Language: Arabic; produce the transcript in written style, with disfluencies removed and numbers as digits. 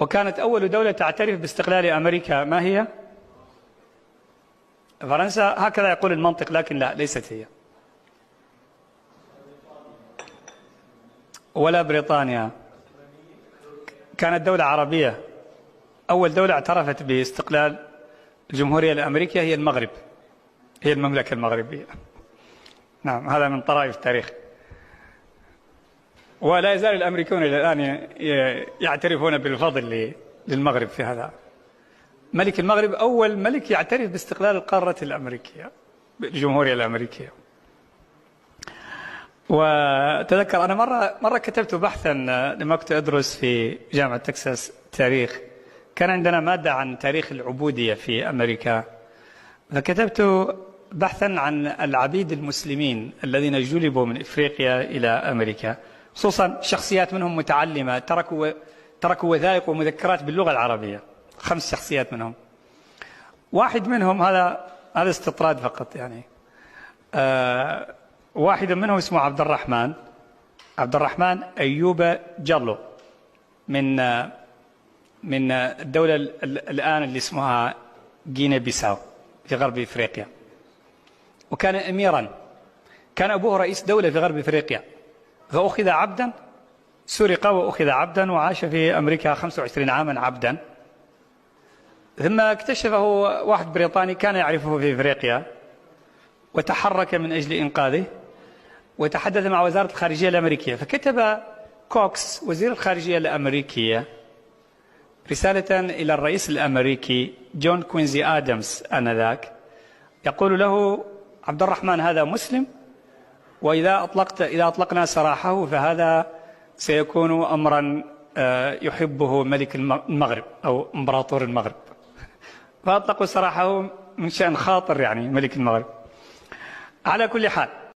وكانت أول دولة تعترف باستقلال أمريكا ما هي؟ فرنسا، هكذا يقول المنطق، لكن لا، ليست هي ولا بريطانيا. كانت دولة عربية. أول دولة اعترفت باستقلال الجمهورية الأمريكية هي المغرب، هي المملكة المغربية. نعم، هذا من طرائف التاريخ. ولا يزال الأمريكون إلى الآن يعترفون بالفضل للمغرب في هذا. ملك المغرب أول ملك يعترف باستقلال القارة الأمريكية، الجمهورية الأمريكية. وتذكر أنا مرة كتبت بحثا لما كنت أدرس في جامعة تكساس تاريخ، كان عندنا مادة عن تاريخ العبودية في أمريكا، فكتبت بحثا عن العبيد المسلمين الذين جلبوا من إفريقيا إلى أمريكا، خصوصا شخصيات منهم متعلمة تركوا وثائق ومذكرات باللغة العربية، 5 شخصيات منهم. واحد منهم، هذا استطراد فقط يعني، واحد منهم اسمه عبد الرحمن أيوب جالو، من الدولة الآن اللي اسمها غينيا بيساو في غرب إفريقيا، وكان أميرا، كان أبوه رئيس دولة في غرب إفريقيا، فأخذ عبدا، سرق وأخذ عبدا وعاش في أمريكا 25 عاما عبدا، ثم اكتشفه واحد بريطاني كان يعرفه في إفريقيا وتحرك من أجل إنقاذه، وتحدث مع وزارة الخارجية الأمريكية، فكتب كوكس وزير الخارجية الأمريكية رسالة إلى الرئيس الأمريكي جون كوينزي آدمز آنذاك، يقول له: عبد الرحمن هذا مسلم، وإذا أطلقنا سراحه فهذا سيكون أمرا يحبه ملك المغرب أو إمبراطور المغرب. فأطلقوا سراحه من شأن خاطر يعني ملك المغرب. على كل حال،